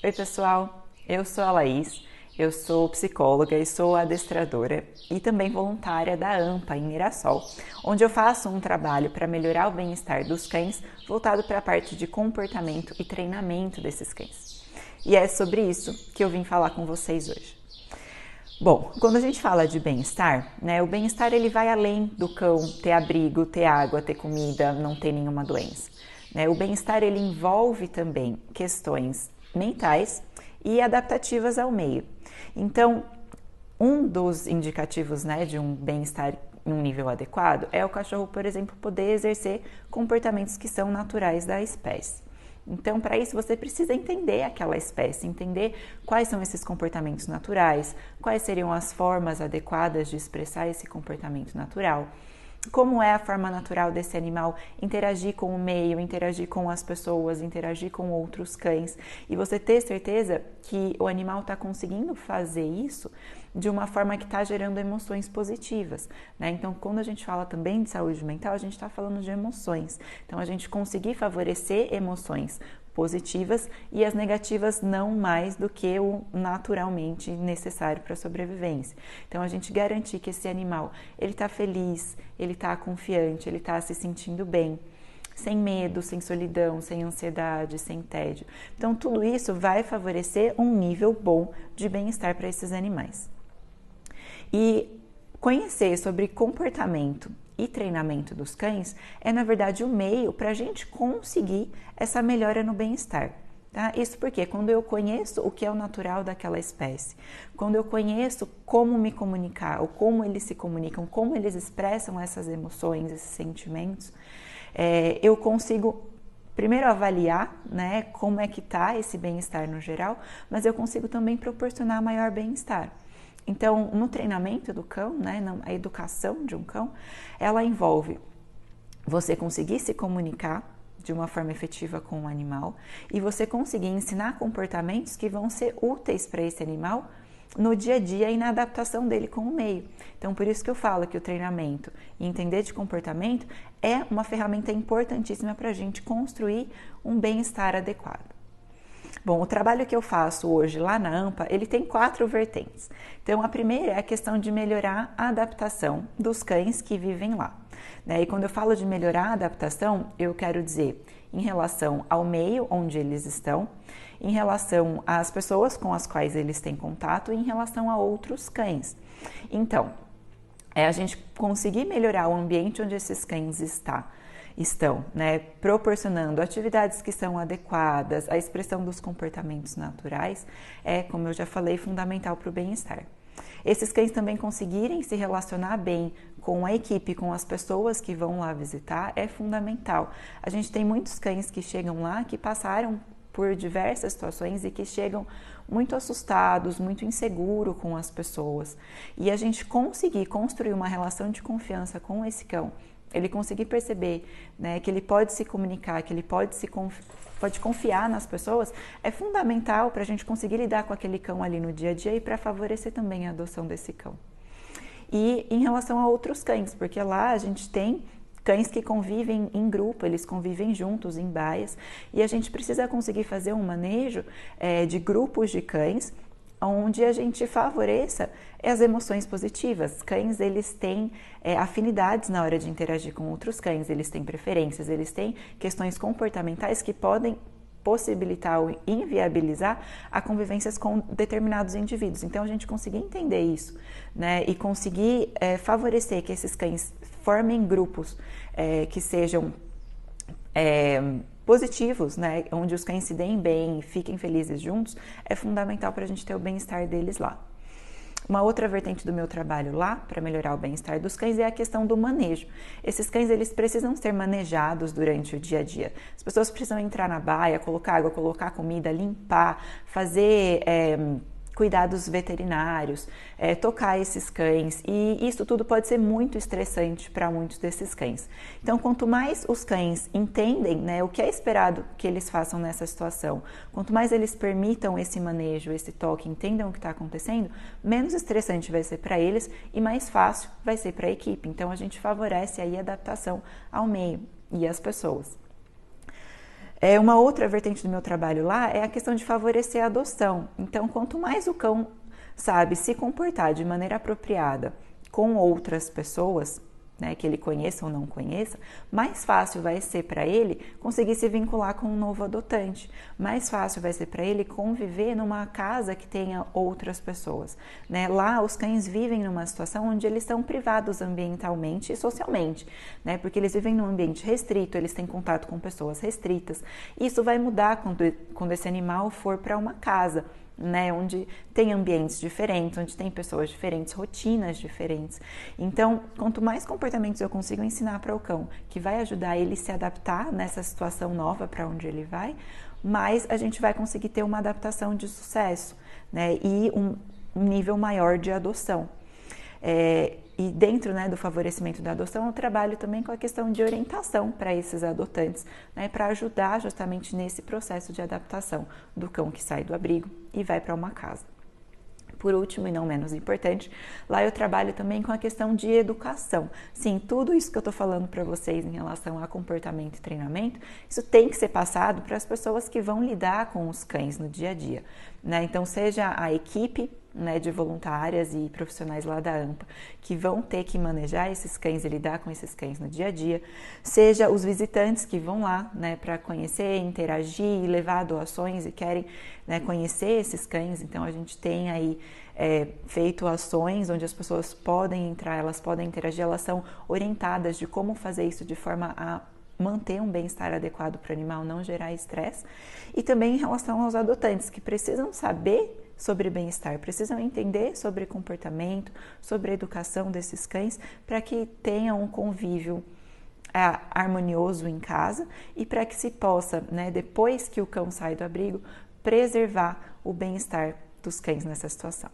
Oi pessoal, eu sou a Laís, eu sou psicóloga e sou adestradora e também voluntária da AMPA em Mirassol, onde eu faço um trabalho para melhorar o bem-estar dos cães voltado para a parte de comportamento e treinamento desses cães. E é sobre isso que eu vim falar com vocês hoje. Bom, quando a gente fala de bem-estar, né, o bem-estar ele vai além do cão ter abrigo, ter água, ter comida, não ter nenhuma doença. Né? O bem-estar ele envolve também questões mentais e adaptativas ao meio. Então, um dos indicativos, né, de um bem-estar em um nível adequado é o cachorro, por exemplo, poder exercer comportamentos que são naturais da espécie. Então, para isso, você precisa entender aquela espécie, entender quais são esses comportamentos naturais, quais seriam as formas adequadas de expressar esse comportamento natural, como é a forma natural desse animal interagir com o meio, interagir com as pessoas, interagir com outros cães, e você ter certeza que o animal está conseguindo fazer isso de uma forma que está gerando emoções positivas, né? Então, quando a gente fala também de saúde mental, a gente está falando de emoções. Então, a gente conseguir favorecer emoções positivas e as negativas não mais do que o naturalmente necessário para a sobrevivência. Então, a gente garantir que esse animal, ele está feliz, ele está confiante, ele está se sentindo bem, sem medo, sem solidão, sem ansiedade, sem tédio. Então, tudo isso vai favorecer um nível bom de bem-estar para esses animais. E conhecer sobre comportamento e treinamento dos cães é, na verdade, o meio para a gente conseguir essa melhora no bem-estar. Tá? Isso porque quando eu conheço o que é o natural daquela espécie, quando eu conheço como me comunicar, ou como eles se comunicam, como eles expressam essas emoções, esses sentimentos, eu consigo primeiro avaliar, né, como é que está esse bem-estar no geral, mas eu consigo também proporcionar maior bem-estar. Então, no treinamento do cão, né, a educação de um cão, ela envolve você conseguir se comunicar de uma forma efetiva com o animal e você conseguir ensinar comportamentos que vão ser úteis para esse animal no dia a dia e na adaptação dele com o meio. Então, por isso que eu falo que o treinamento e entender de comportamento é uma ferramenta importantíssima para a gente construir um bem-estar adequado. Bom, o trabalho que eu faço hoje lá na AMPA, ele tem 4 vertentes. Então, a primeira é a questão de melhorar a adaptação dos cães que vivem lá. Né? E quando eu falo de melhorar a adaptação, eu quero dizer em relação ao meio onde eles estão, em relação às pessoas com as quais eles têm contato e em relação a outros cães. Então, a gente conseguir melhorar o ambiente onde esses cães estão, né, proporcionando atividades que são adequadas, a expressão dos comportamentos naturais, como eu já falei, fundamental para o bem-estar. Esses cães também conseguirem se relacionar bem com a equipe, com as pessoas que vão lá visitar, é fundamental. A gente tem muitos cães que chegam lá, que passaram por diversas situações e que chegam muito assustados, muito inseguros com as pessoas. E a gente conseguir construir uma relação de confiança com esse cão, ele conseguir perceber, né, que ele pode se comunicar, que ele pode confiar nas pessoas, é fundamental para a gente conseguir lidar com aquele cão ali no dia a dia e para favorecer também a adoção desse cão. E em relação a outros cães, porque lá a gente tem cães que convivem em grupo, eles convivem juntos em baias, e a gente precisa conseguir fazer um manejo de grupos de cães, onde a gente favoreça as emoções positivas. Cães, eles têm afinidades na hora de interagir com outros cães, eles têm preferências, eles têm questões comportamentais que podem possibilitar ou inviabilizar a convivência com determinados indivíduos. Então, a gente conseguir entender isso, né, e conseguir favorecer que esses cães formem grupos que sejam positivos, né, onde os cães se deem bem e fiquem felizes juntos, é fundamental para a gente ter o bem-estar deles lá. Uma outra vertente do meu trabalho lá, para melhorar o bem-estar dos cães, é a questão do manejo. Esses cães, eles precisam ser manejados durante o dia a dia. As pessoas precisam entrar na baia, colocar água, colocar comida, limpar, fazer cuidados veterinários, tocar esses cães, e isso tudo pode ser muito estressante para muitos desses cães. Então, quanto mais os cães entendem, né, o que é esperado que eles façam nessa situação, quanto mais eles permitam esse manejo, esse toque, entendam o que está acontecendo, menos estressante vai ser para eles e mais fácil vai ser para a equipe. Então, a gente favorece aí a adaptação ao meio e às pessoas. Uma outra vertente do meu trabalho lá é a questão de favorecer a adoção. Então, quanto mais o cão sabe se comportar de maneira apropriada com outras pessoas, né, que ele conheça ou não conheça, mais fácil vai ser para ele conseguir se vincular com um novo adotante, mais fácil vai ser para ele conviver numa casa que tenha outras pessoas, né? Lá os cães vivem numa situação onde eles são privados ambientalmente e socialmente, né? Porque eles vivem num ambiente restrito, eles têm contato com pessoas restritas. Isso vai mudar quando esse animal for para uma casa, né, onde tem ambientes diferentes, onde tem pessoas diferentes, rotinas diferentes. Então, quanto mais comportamentos eu consigo ensinar para o cão, que vai ajudar ele a se adaptar nessa situação nova para onde ele vai, mais a gente vai conseguir ter uma adaptação de sucesso, né, e um nível maior de adoção. E dentro, né, do favorecimento da adoção, eu trabalho também com a questão de orientação para esses adotantes, né, para ajudar justamente nesse processo de adaptação do cão que sai do abrigo e vai para uma casa. Por último, e não menos importante, lá eu trabalho também com a questão de educação. Sim, tudo isso que eu estou falando para vocês em relação a comportamento e treinamento, isso tem que ser passado para as pessoas que vão lidar com os cães no dia a dia, né? Então, seja a equipe, né, de voluntárias e profissionais lá da AMPA, que vão ter que manejar esses cães e lidar com esses cães no dia a dia, seja os visitantes que vão lá, né, para conhecer, interagir, levar doações e querem, né, conhecer esses cães. Então a gente tem aí feito ações onde as pessoas podem entrar, elas podem interagir, elas são orientadas de como fazer isso de forma a manter um bem-estar adequado para o animal, não gerar estresse. E também em relação aos adotantes, que precisam saber sobre bem-estar, precisam entender sobre comportamento, sobre a educação desses cães, para que tenham um convívio harmonioso em casa e para que se possa, né, depois que o cão sai do abrigo, preservar o bem-estar dos cães nessa situação.